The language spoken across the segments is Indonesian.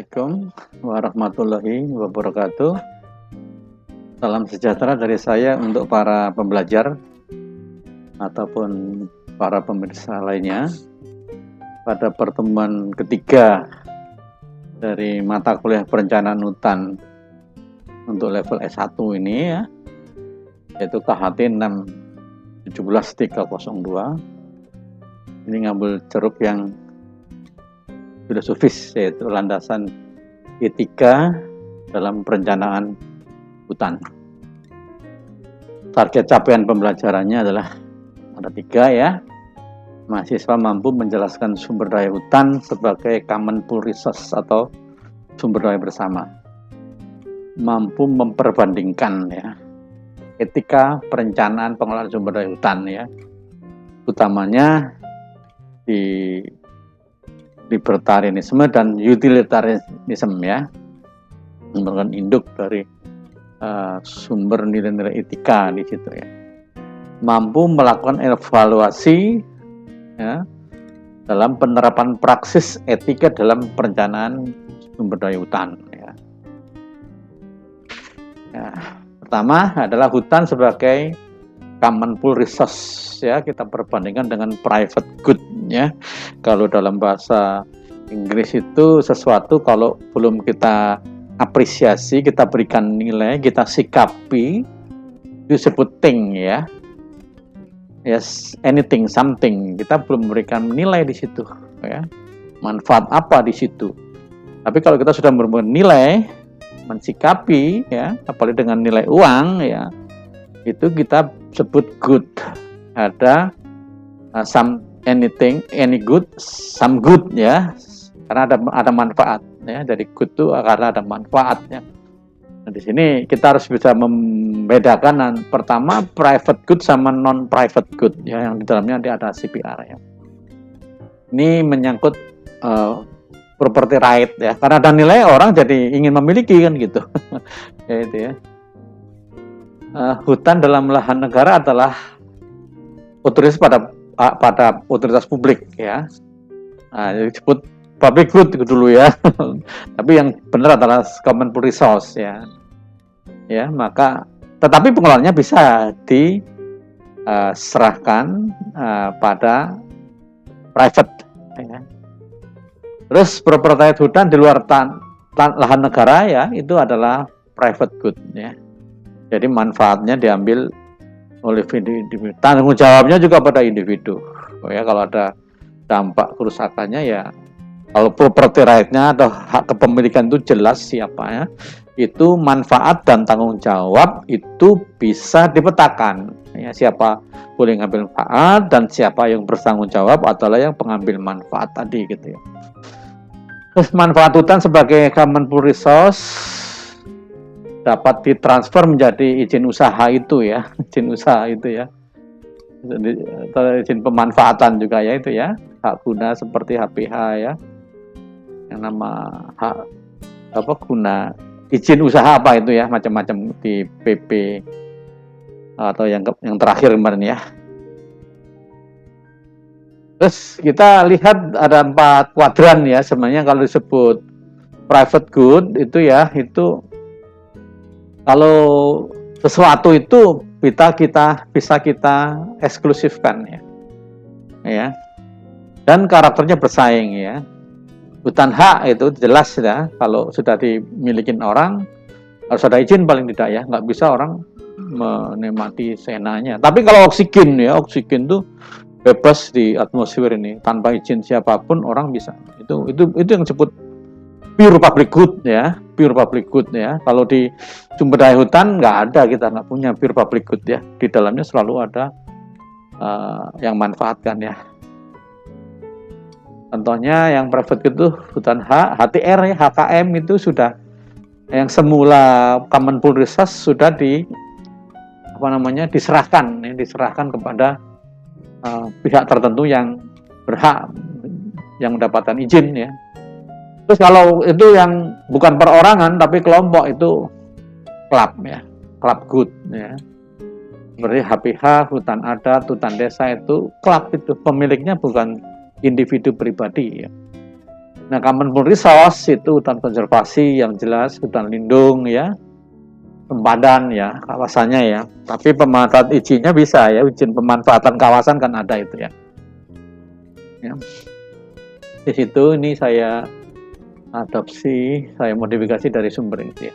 Assalamualaikum warahmatullahi wabarakatuh. Salam sejahtera dari saya untuk para pembelajar ataupun para pemirsa lainnya. Pada pertemuan ketiga dari mata kuliah perencanaan hutan untuk level S1 ini ya, yaitu KHT 617302. Ini ngambil ceruk yang filosofis, yaitu landasan etika dalam perencanaan hutan. Target capaian pembelajarannya adalah ada 3 ya. Mahasiswa mampu menjelaskan sumber daya hutan sebagai common pool resource atau sumber daya bersama. Mampu memperbandingkan ya etika perencanaan pengelolaan sumber daya hutan ya. Utamanya di libertarianisme dan utilitarianisme ya, merupakan induk dari sumber nilai-nilai etika di situ ya. Mampu melakukan evaluasi ya dalam penerapan praksis etika dalam perencanaan sumber daya hutan ya. Pertama adalah hutan sebagai common pool resource ya, kita perbandingkan dengan private good ya. Kalau dalam bahasa Inggris itu sesuatu kalau belum kita apresiasi, kita berikan nilai, kita sikapi, itu disebut thing ya. Yes, anything, something. Kita belum memberikan nilai di situ ya. Manfaat apa di situ. Tapi kalau kita sudah memberikan nilai, mensikapi ya, apalagi dengan nilai uang ya, itu kita sebut good. Ada some, anything, any good, some good ya, karena ada manfaat ya. Dari good itu karena ada manfaatnya. Nah, di sini kita harus bisa membedakan pertama private good sama non private good ya, yang di dalamnya ada CPR ya. Ini menyangkut property right ya, karena ada nilai orang jadi ingin memiliki kan gitu. Ya itu ya. Hutan dalam lahan negara adalah otoritas pada otoritas publik ya. Disebut public good dulu ya. Tapi yang benar adalah common pool resource ya. Ya, maka tetapi pengelolaannya bisa diserahkan pada private ya. Terus properti hutan di luar lahan negara ya, itu adalah private good ya. Jadi manfaatnya diambil oleh individu. Tanggung jawabnya juga pada individu. Ya, kalau ada dampak kerusakannya ya, kalau property right-nya atau hak kepemilikan itu jelas siapa ya, itu manfaat dan tanggung jawab itu bisa dipetakan. Ya, siapa boleh ngambil manfaat dan siapa yang bertanggung jawab adalah yang pengambil manfaat tadi gitu ya. Terus manfaat hutan sebagai common pool resource dapat ditransfer menjadi izin usaha itu ya, izin usaha itu ya, izin pemanfaatan juga ya itu ya, hak guna seperti HPH ya, yang nama hak apa guna, izin usaha apa itu ya, macam-macam di PP atau yang terakhir kemarin ya. Terus kita lihat ada 4 kuadran ya, sebenarnya kalau disebut private good itu ya, itu kalau sesuatu itu bisa kita eksklusifkan ya, dan karakternya bersaing ya. Hutan hak itu jelas ya, kalau sudah dimiliki orang harus ada izin paling tidak ya, nggak bisa orang menikmati seenaknya. Tapi kalau oksigen ya, oksigen tuh bebas di atmosfer ini tanpa izin siapapun orang bisa. Itu yang disebut pure public good ya, pure public good ya. Kalau di sumber daya hutan nggak ada, kita nggak punya pure public good ya. Di dalamnya selalu ada yang manfaatkan ya. Contohnya yang private good itu hutan hak, HTR ya, HKM itu sudah yang semula common pool resource sudah diserahkan kepada pihak tertentu yang berhak yang mendapatkan izin ya. Terus kalau itu yang bukan perorangan tapi kelompok, itu klub ya, klub good ya. Seperti HPH, hutan adat, hutan desa itu klub, itu pemiliknya bukan individu pribadi ya. Nah, common pool resource itu hutan konservasi yang jelas, hutan lindung ya, sempadan ya, kawasannya ya. Tapi pemanfaatan izinnya bisa ya, izin pemanfaatan kawasan kan ada itu ya. Ya. Di situ ini saya adopsi, saya modifikasi dari sumber itu ya.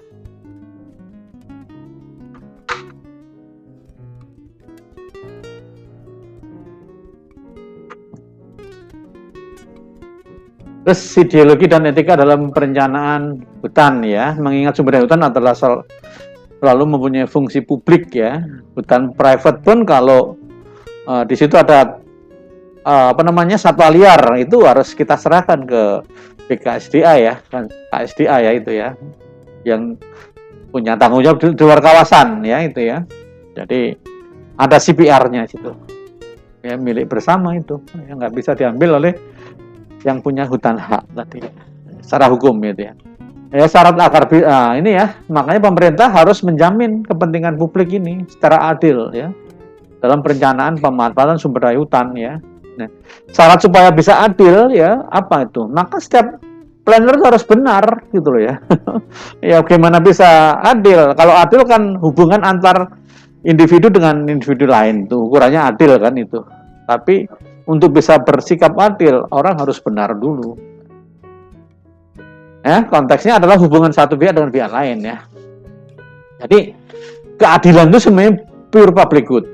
Terus ideologi dan etika dalam perencanaan hutan ya, mengingat sumber daya hutan adalah selalu mempunyai fungsi publik ya. Hutan private pun kalau di situ ada satwa liar itu harus kita serahkan ke BKSDA ya, kan KSDA ya itu ya, yang punya tanggung jawab di luar kawasan ya itu ya. Jadi ada CPR-nya situ, ya milik bersama itu, ya nggak bisa diambil oleh yang punya hutan hak tadi secara hukum gitu ya. Ya syarat agar ini ya, makanya pemerintah harus menjamin kepentingan publik ini secara adil ya dalam perencanaan pemanfaatan sumber daya hutan ya. Nah, syarat supaya bisa adil ya apa itu? Maka setiap planner itu harus benar gitu loh ya. Ya gimana bisa adil? Kalau adil kan hubungan antar individu dengan individu lain tuh ukurannya adil kan itu. Tapi untuk bisa bersikap adil, orang harus benar dulu. Ya, konteksnya adalah hubungan satu pihak dengan pihak lain ya. Jadi keadilan itu sebenarnya pure public good,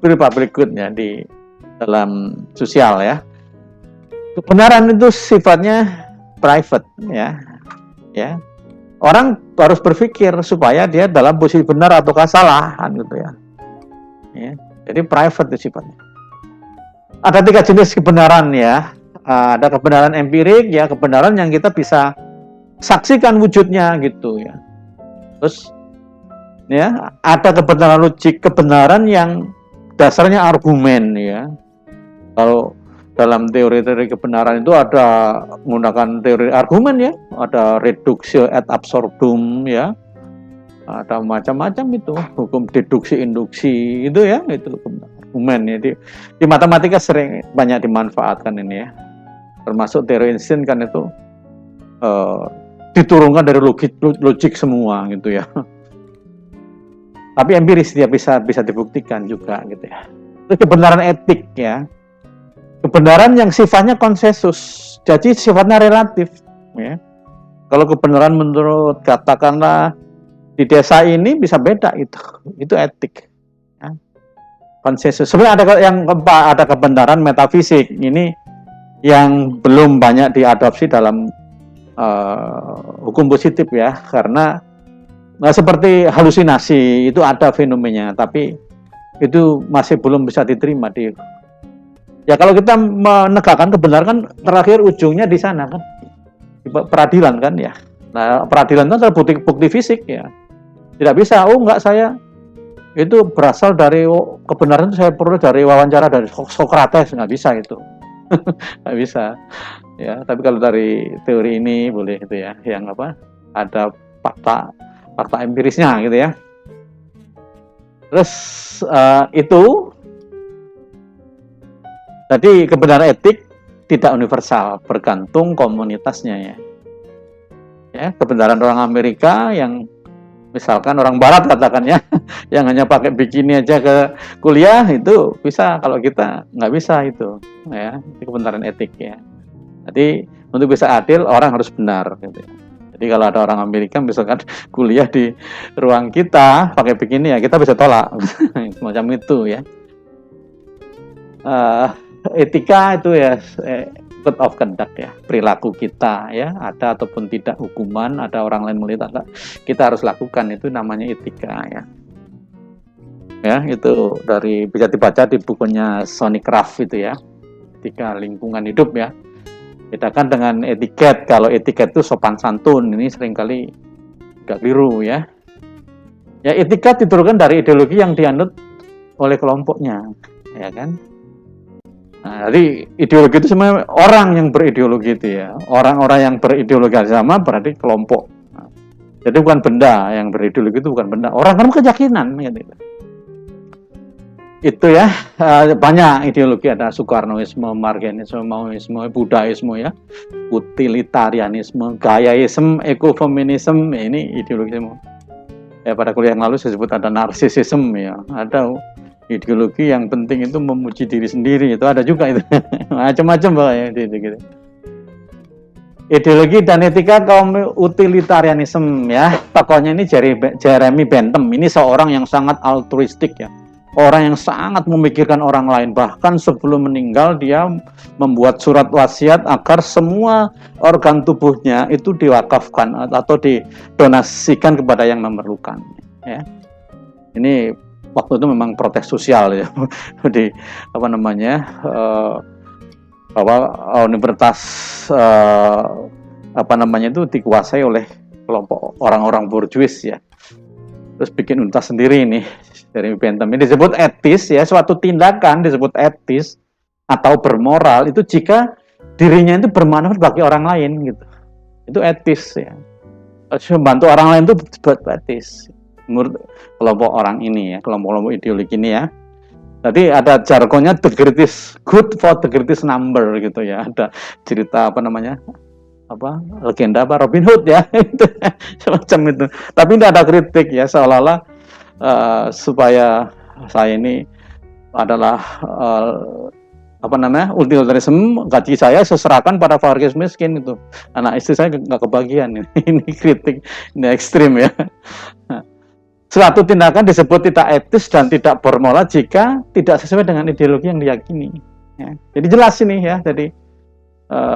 pure public good ya di dalam sosial ya. Kebenaran itu sifatnya private ya, ya. Orang harus berpikir supaya dia dalam posisi benar ataukah salah gitu ya. Ya. Jadi private itu sifatnya. Ada 3 jenis kebenaran ya. Ada kebenaran empirik ya, kebenaran yang kita bisa saksikan wujudnya gitu ya. Terus ya, ada kebenaran logik, kebenaran yang dasarnya argumen ya. Kalau dalam teori-teori kebenaran itu ada menggunakan teori argumen ya, ada reduktio ad absurdum ya. Ada macam-macam itu, hukum deduksi induksi itu ya, itu argumen ya. Di matematika sering banyak dimanfaatkan ini ya, termasuk teori Einstein kan itu diturunkan dari logik semua gitu ya. Tapi empiris dia bisa dibuktikan juga gitu ya. Itu kebenaran etik ya, kebenaran yang sifatnya konsensus, jadi sifatnya relatif ya. Kalau kebenaran menurut katakanlah di desa ini bisa beda itu etik. Konsensus. Sebenarnya ada kebenaran metafisik ini yang belum banyak diadopsi dalam hukum positif ya, karena seperti halusinasi itu ada fenomenanya, tapi itu masih belum bisa diterima ya. Kalau kita menegakkan kebenaran kan terakhir ujungnya di sana kan, di peradilan kan ya. Nah, peradilan itu adalah bukti fisik ya. Tidak bisa, enggak, saya itu berasal dari kebenaran itu saya peroleh dari wawancara dari Socrates, nggak bisa itu. Nggak bisa ya. Tapi kalau dari teori ini boleh itu ya, yang ada fakta empirisnya gitu ya. Terus itu jadi kebenaran etik tidak universal, bergantung komunitasnya ya. Ya, kebenaran orang Amerika yang misalkan orang Barat katakan ya, yang hanya pakai bikini aja ke kuliah itu bisa, kalau kita nggak bisa itu ya. Itu kebenaran etik ya. Jadi untuk bisa adil orang harus benar gitu ya. Jadi kalau ada orang Amerika misalkan kuliah di ruang kita pakai bikini ya kita bisa tolak semacam itu ya. Etika itu ya code of conduct ya, perilaku kita ya, ada ataupun tidak hukuman, ada orang lain melihat, kita harus lakukan, itu namanya etika ya. Ya, itu bisa dibaca di bukunya Sonic Craft itu ya, etika lingkungan hidup ya. Bedakan dengan etiket. Kalau etiket itu sopan santun, ini seringkali agak keliru ya. Ya, etika diturunkan dari ideologi yang dianut oleh kelompoknya, ya kan? Nah, jadi ideologi itu sebenarnya orang yang berideologi itu ya. Orang-orang yang berideologi sama berarti kelompok. Nah, jadi bukan benda yang berideologi, itu bukan benda. Orang kan keyakinan gitu. itu ya, banyak ideologi, ada Soekarnoisme, Marxisme, Maoisme, Buddhaisme ya, utilitarianisme, gayaisme, ekofeminisme, ini ideologi semua. Ya, pada kuliah yang lalu saya sebut ada narsisisme ya, ada ideologi yang penting itu memuji diri sendiri, itu ada juga itu. Macam-macam pokoknya gitu. Ideologi dan etika kaum utilitarianisme ya, tokohnya ini Jeremy Bentham. Ini seorang yang sangat altruistik ya, orang yang sangat memikirkan orang lain, bahkan sebelum meninggal dia membuat surat wasiat agar semua organ tubuhnya itu diwakafkan atau didonasikan kepada yang memerlukan ya. Ini waktu itu memang protes sosial ya di apa namanya bahwa universitas apa namanya itu dikuasai oleh kelompok orang-orang borjuis ya, terus bikin universitas sendiri ini dari Bentham. Ini disebut etis ya, suatu tindakan disebut etis atau bermoral itu jika dirinya itu bermanfaat bagi orang lain gitu, itu etis ya, membantu orang lain itu disebut etis menurut kelompok orang ini ya, kelompok-kelompok ideologi ini ya. Jadi ada jargonnya the greatest good for the greatest number gitu ya. Ada cerita apa namanya, apa legenda apa Robin Hood ya, itu semacam itu. Tapi tidak ada kritik ya, seolah-olah supaya saya ini adalah apa namanya utilitarisme, gaji saya seserahkan pada fakir miskin itu. Anak istri saya nggak kebagian ini kritik, ini ekstrim ya. Suatu tindakan disebut tidak etis dan tidak bermoral jika tidak sesuai dengan ideologi yang diyakini. Ya. Jadi jelas ini ya, jadi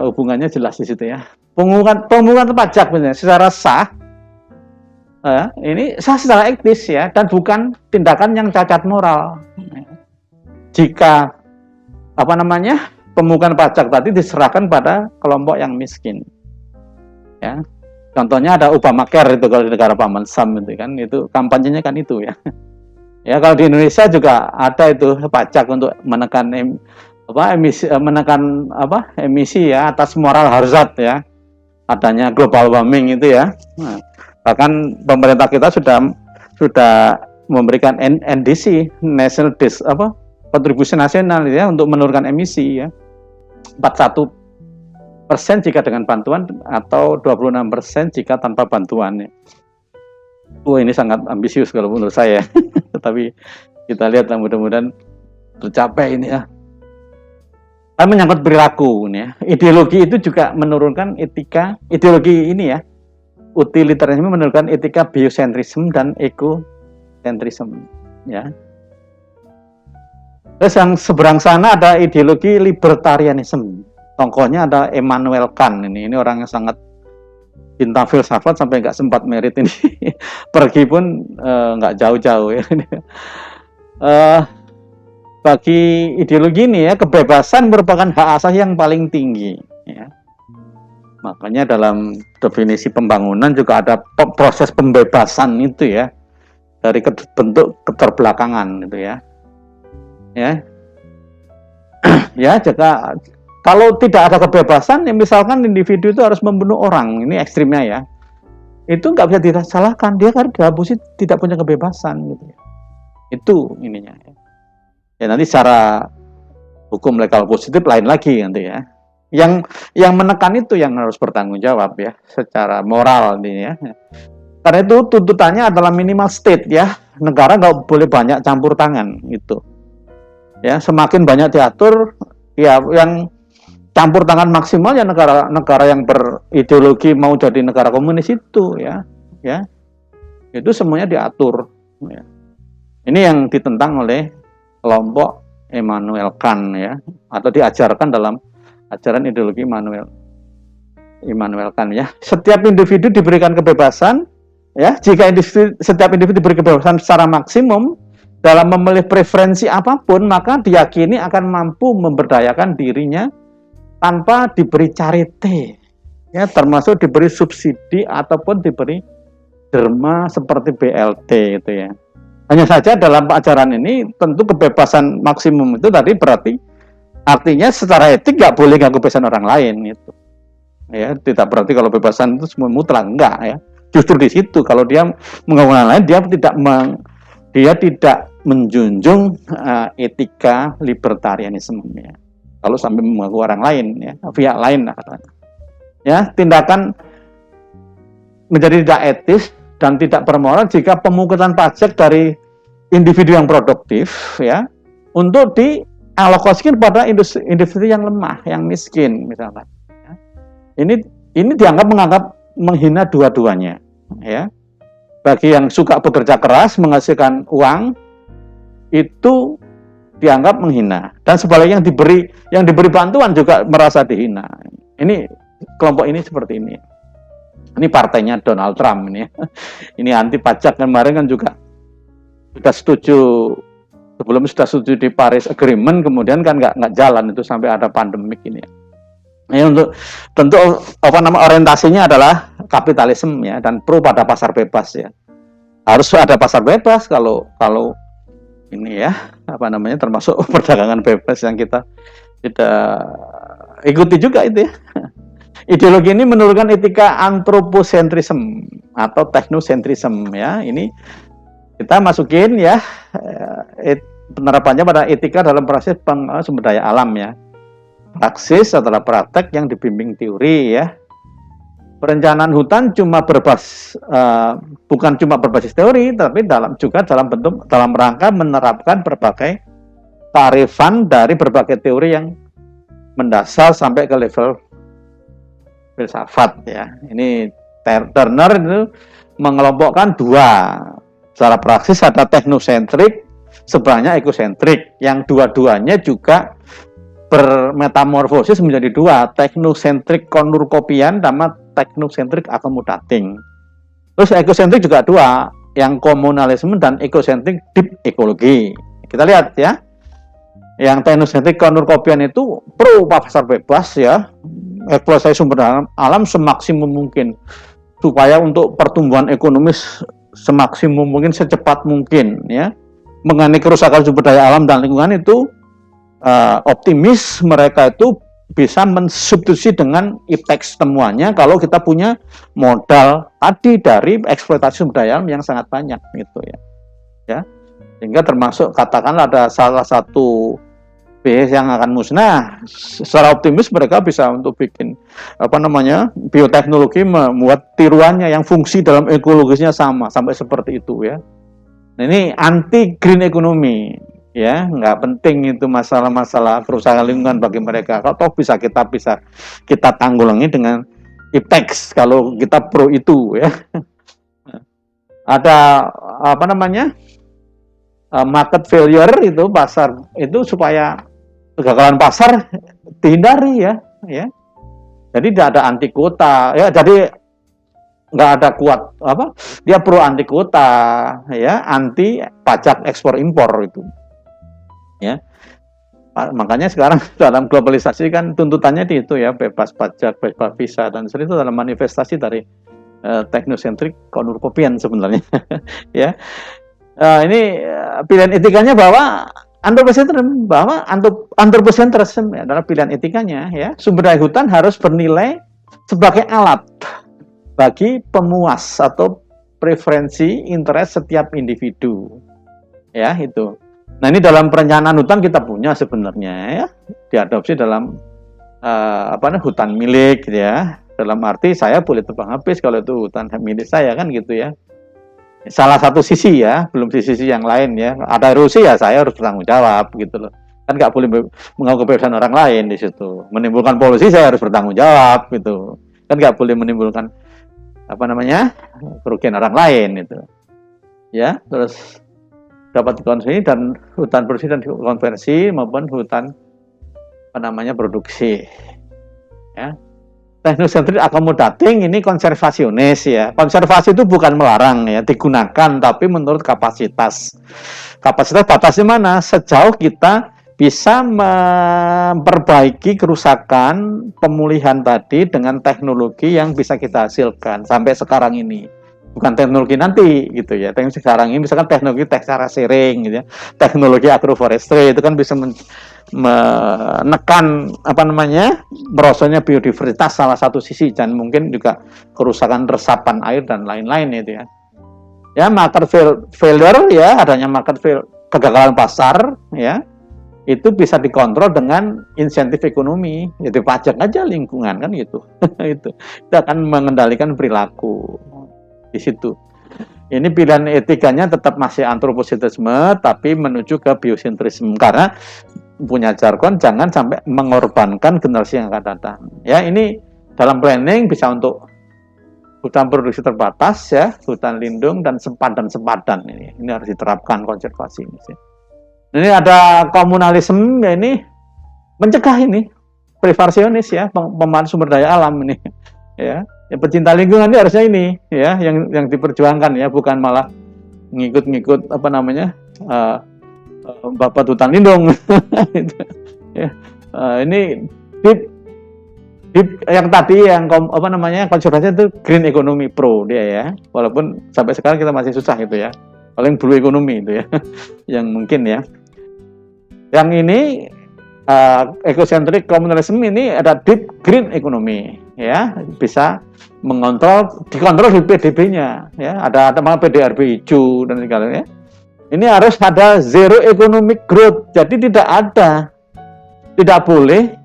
hubungannya jelas di situ ya. Pemungutan pajak benar, secara sah, ini sah secara etis ya, dan bukan tindakan yang cacat moral. Jika apa namanya pemungutan pajak tadi diserahkan pada kelompok yang miskin, ya. Contohnya ada Obamacare itu kalau di negara Paman Sam itu kan, itu kampanyenya kan itu ya. Ya kalau di Indonesia juga ada itu pajak untuk menekan emisi ya atas moral hazard ya. Adanya global warming itu ya. Nah, bahkan pemerintah kita sudah memberikan NDC National kontribusi nasional ya untuk menurunkan emisi ya. 41% jika dengan bantuan atau 26% jika tanpa bantuan ya. Ini sangat ambisius kalau menurut saya. Tapi kita lihat mudah-mudahan tercapai ini ya. Tapi menyangkut perilaku nih ya. Ideologi itu juga menurunkan etika, ideologi ini ya. Utilitarianisme menurunkan etika biosentrisme dan ekosentrisme ya. Terus yang seberang sana ada ideologi libertarianisme. Tokohnya ada Immanuel Kant ini orang yang sangat cinta filsafat sampai nggak sempat merit ini pergi pun nggak jauh-jauh ya. Bagi ideologi ini ya, kebebasan merupakan hak asasi yang paling tinggi ya. Makanya dalam definisi pembangunan juga ada proses pembebasan itu ya, dari bentuk keterbelakangan itu ya. Ya. Ya, jika kalau tidak ada kebebasan, ya misalkan individu itu harus membunuh orang, ini ekstrimnya ya, itu nggak bisa disalahkan, dia kan dihapusi tidak punya kebebasan gitu ya. Itu ininya. Ya nanti secara hukum legal positif lain lagi nanti ya. Yang menekan itu yang harus bertanggung jawab ya, secara moral ini ya. Karena itu tuntutannya adalah minimal state ya, negara nggak boleh banyak campur tangan itu. Ya semakin banyak diatur, ya yang campur tangan maksimal ya negara yang berideologi mau jadi negara komunis itu ya itu semuanya diatur ya. Ini yang ditentang oleh kelompok Immanuel Kant ya, atau diajarkan dalam ajaran ideologi Immanuel Kant ya. Setiap individu diberikan kebebasan ya, jika setiap individu diberi kebebasan secara maksimum dalam memilih preferensi apapun, maka diyakini akan mampu memberdayakan dirinya tanpa diberi charity ya, termasuk diberi subsidi ataupun diberi derma seperti BLT itu ya. Hanya saja dalam ajaran ini tentu kebebasan maksimum itu tadi berarti artinya secara etik nggak boleh ganggu kebebasan orang lain itu ya. Tidak berarti kalau kebebasan itu semua mutlak, enggak ya. Justru di situ kalau dia mengganggu orang lain, dia tidak menjunjung etika libertarianisme ya. Kalau sampai mengganggu orang lain ya, pihak lain ya, tindakan menjadi tidak etis dan tidak bermoral jika pemungutan pajak dari individu yang produktif ya untuk dialokasikan pada individu yang lemah, yang miskin misalkan. Ya. Ini menganggap menghina dua-duanya ya. Bagi yang suka bekerja keras menghasilkan uang itu dianggap menghina, dan sebaliknya yang diberi bantuan juga merasa dihina. Ini kelompok ini seperti ini. Ini partainya Donald Trump ini. Ini anti pajak, kemarin kan juga sudah setuju, sebelum sudah setuju di Paris Agreement, kemudian kan nggak jalan itu sampai ada pandemik ini. Ini untuk tentu orientasinya adalah kapitalisme ya, dan pro pada pasar bebas ya. Harus ada pasar bebas kalau ini ya, termasuk perdagangan bebas yang kita ikuti juga itu ya. Ideologi ini menurunkan etika antroposentrisme atau teknosentrisme ya. Ini kita masukin ya penerapannya pada etika dalam proses pengelolaan sumber daya alam ya. Praksis adalah praktek yang dibimbing teori ya. Perencanaan hutan bukan cuma berbasis teori, tapi dalam rangka menerapkan berbagai kearifan dari berbagai teori yang mendasar sampai ke level filsafat ya. Ini Turner itu mengelompokkan dua. Secara praksis ada teknosentrik, sebenarnya ekosentrik, yang dua-duanya juga bermetamorfosis menjadi dua, teknosentrik konurkopian sama teknosentrik akomodating. Terus ekosentrik juga dua, yang komunalisme dan ekosentrik deep ekologi. Kita lihat ya, yang teknosentrik konurkopian itu pro pasar bebas ya, eksploitasi sumber daya alam semaksimum mungkin supaya untuk pertumbuhan ekonomis semaksimum mungkin, secepat mungkin ya. Mengenai kerusakan sumber daya alam dan lingkungan itu optimis mereka itu bisa mensubstitusi dengan IPEX temuannya kalau kita punya modal tadi dari eksploitasi sumber daya alam yang sangat banyak gitu ya. Sehingga termasuk katakanlah ada salah satu spesies yang akan musnah, secara optimis mereka bisa untuk bikin bioteknologi, membuat tiruannya yang fungsi dalam ekologisnya sama sampai seperti itu ya. Nah, ini anti green economy ya, nggak penting itu masalah-masalah kerusakan lingkungan bagi mereka. Kalau bisa kita tanggulangi dengan IPEX kalau kita pro itu ya. Ada market failure itu, pasar itu supaya kegagalan pasar dihindari ya. Jadi tidak ada anti kuota ya, jadi nggak ada dia pro anti kuota ya, anti pajak ekspor impor itu ya. Makanya sekarang dalam globalisasi kan tuntutannya di itu ya, bebas pajak, bebas visa, dan itu dalam manifestasi dari teknosentrik konurkopian sebenarnya ya. Ini pilihan etikanya bahwa antroposentrisme adalah pilihan etikanya ya. Sumber daya hutan harus bernilai sebagai alat bagi pemuas atau preferensi interest setiap individu ya itu. Nah, ini dalam perencanaan hutan kita punya sebenarnya ya, diadopsi dalam hutan milik gitu ya. Dalam arti saya boleh tebang habis kalau itu hutan milik saya kan gitu ya. Salah satu sisi ya, belum di sisi yang lain ya. Ada erosi ya saya harus bertanggung jawab gitu loh. Kan nggak boleh mengganggu kebebasan orang lain di situ. Menimbulkan polusi saya harus bertanggung jawab gitu. Kan nggak boleh menimbulkan kerugian orang lain itu. Ya, terus dapat dikonsumsi, dan hutan bersih dan konversi maupun hutan produksi ya. Teknosentrik akomodating ini konservasionis ya. Konservasi itu bukan melarang ya, digunakan, tapi menurut kapasitas batasnya mana, sejauh kita bisa memperbaiki kerusakan, pemulihan tadi dengan teknologi yang bisa kita hasilkan sampai sekarang ini. Bukan teknologi nanti gitu ya. Teknologi sekarang ini misalkan teknologi cara sharing gitu ya. Teknologi agroforestry itu kan bisa menekan merosotnya biodiversitas salah satu sisi, dan mungkin juga kerusakan resapan air dan lain-lain itu ya. Ya, market failure ya, adanya market kegagalan pasar ya itu bisa dikontrol dengan insentif ekonomi, jadi pajak aja lingkungan kan gitu. Itu akan mengendalikan perilaku di situ. Ini pilihan etikanya tetap masih antroposentrisme tapi menuju ke biosentrisme karena punya jargon jangan sampai mengorbankan generasi yang akan datang. Ya, ini dalam planning bisa untuk hutan produksi terbatas ya, hutan lindung dan sempadan ini harus diterapkan konservasi ini sih. Ini ada komunalisme ya, ini mencegah ini preservasionis ya, pemanfaatan sumber daya alam ini ya. Yang pecinta lingkungan ini harusnya ini ya yang diperjuangkan ya, bukan malah ngikut-ngikut apa namanya babat hutan lindung. Ya. Ini yang tadi yang apa namanya konservasi itu green economy pro dia ya, walaupun sampai sekarang kita masih susah gitu ya, paling blue economy itu ya yang mungkin ya. Yang ini ecocentric communalism ini ada deep green economy ya, bisa dikontrol di PDB-nya ya, ada malah PDRB hijau dan sebagainya. Ini harus ada zero economic growth, jadi tidak boleh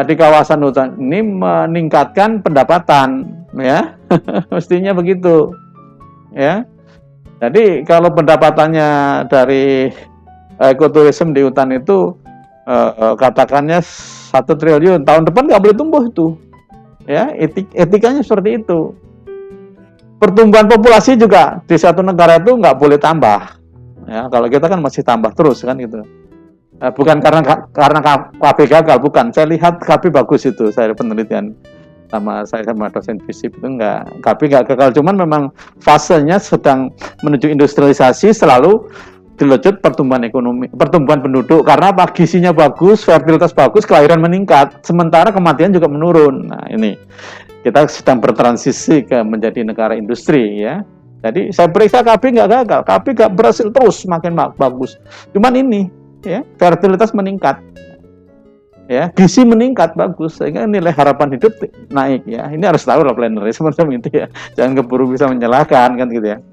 di kawasan hutan ini meningkatkan pendapatan ya. Mestinya begitu ya. Jadi kalau pendapatannya dari ekoturism di hutan itu katakannya 1 triliun, tahun depan nggak boleh tumbuh itu ya, etikanya seperti itu. Pertumbuhan populasi juga di satu negara itu nggak boleh tambah ya, kalau kita kan masih tambah terus kan gitu. Bukan karena KB gagal, bukan, saya lihat KB bagus itu, saya penelitian sama dosen FISIP itu KB nggak gagal, cuman memang fasenya sedang menuju industrialisasi, selalu dilucut pertumbuhan ekonomi, pertumbuhan penduduk, karena apa? Gizinya bagus, fertilitas bagus, kelahiran meningkat, sementara kematian juga menurun. Nah ini kita sedang bertransisi ke menjadi negara industri ya. Jadi saya periksa KB nggak gagal, KB nggak berhasil, terus makin bagus. Cuman ini ya, fertilitas meningkat, ya, gizi meningkat bagus, sehingga nilai harapan hidup naik ya. Ini harus tahu lah planner semacam itu ya, jangan keburu bisa menyalahkan kan gitu ya.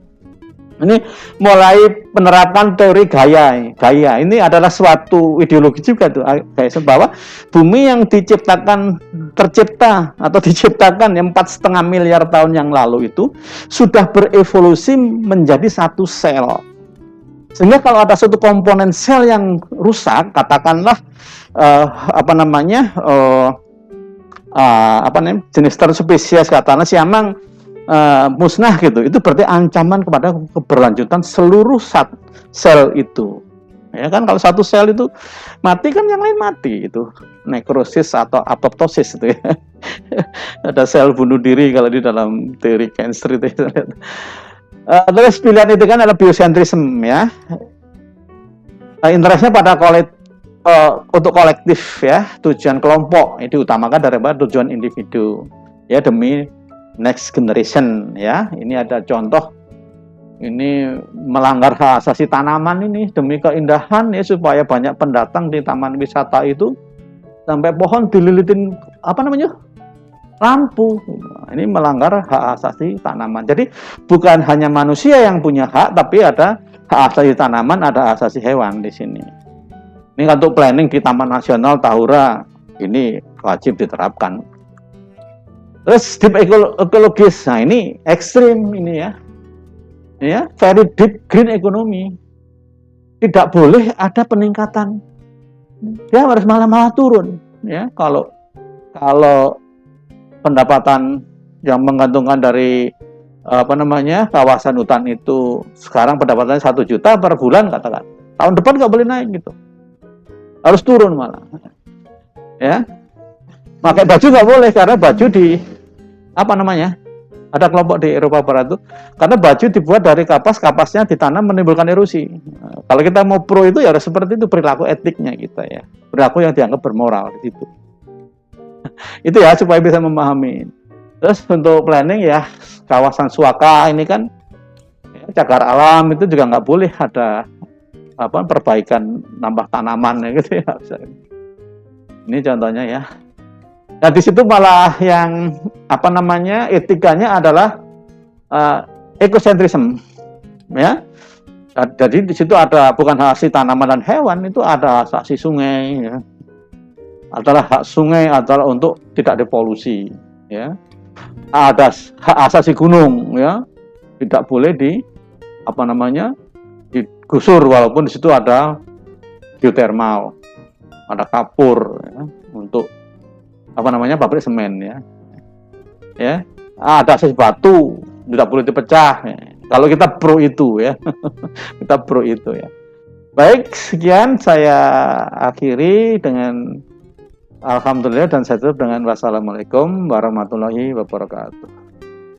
Ini mulai penerapan teori gaya. Ini adalah suatu ideologi juga tuh, kayak bahwa bumi yang diciptakan yang 4,5 miliar tahun yang lalu itu sudah berevolusi menjadi satu sel. Sehingga kalau ada suatu komponen sel yang rusak, katakanlah jenis terspesies, katakanlah siamang musnah gitu, itu berarti ancaman kepada keberlanjutan seluruh sel itu. Ya kan, kalau satu sel itu mati kan yang lain mati, itu nekrosis atau apoptosis itu ya. Ada sel bunuh diri kalau di dalam teori cancer itu. Terus pilihan itu kan adalah biosentrisme ya. Interestnya pada untuk kolektif ya, tujuan kelompok ini diutamakan daripada tujuan individu ya, demi next generation ya. Ini ada contoh, ini melanggar hak asasi tanaman ini demi keindahan ya, supaya banyak pendatang di taman wisata itu, sampai pohon dililitin lampu. Ini melanggar hak asasi tanaman. Jadi bukan hanya manusia yang punya hak, tapi ada hak asasi tanaman, ada hak asasi hewan di sini. Ini untuk planning di Taman Nasional Tahura ini wajib diterapkan. Terus deep ekologis, nah ini ekstrim ini ya, very deep green economy. Tidak boleh ada peningkatan, dia harus malah turun ya. Kalau pendapatan yang menggantungkan dari kawasan hutan itu sekarang pendapatannya 1 juta per bulan, katakan tahun depan nggak boleh naik gitu, harus turun malah ya. Pakai baju nggak boleh, karena baju ada kelompok di Eropa Barat itu, karena baju dibuat dari kapasnya ditanam menimbulkan erosi. Nah, kalau kita mau pro itu ya harus seperti itu perilaku etiknya kita ya, perilaku yang dianggap bermoral di situ. Itu ya, supaya bisa memahami. Terus untuk planning ya, kawasan Suaka ini kan ya, cagar alam itu juga nggak boleh ada perbaikan nambah tanaman ya gitu ya. Ini contohnya ya. Nah di situ malah yang etikanya adalah ekosentrisme ya. Jadi di situ ada bukan hak asasi tanaman dan hewan, itu ada hak asasi sungai, ya. Adalah hak sungai adalah untuk tidak dipolusi, ya. Ada hak asasi gunung, ya, tidak boleh digusur walaupun di situ ada geothermal, ada kapur, ya, untuk pabrik semen, ya. Ada asas batu tidak boleh dipecah, ya. Kalau kita pro itu, ya. Kita pro itu, ya. Baik, sekian saya akhiri dengan alhamdulillah dan saya tutup dengan wassalamualaikum warahmatullahi wabarakatuh.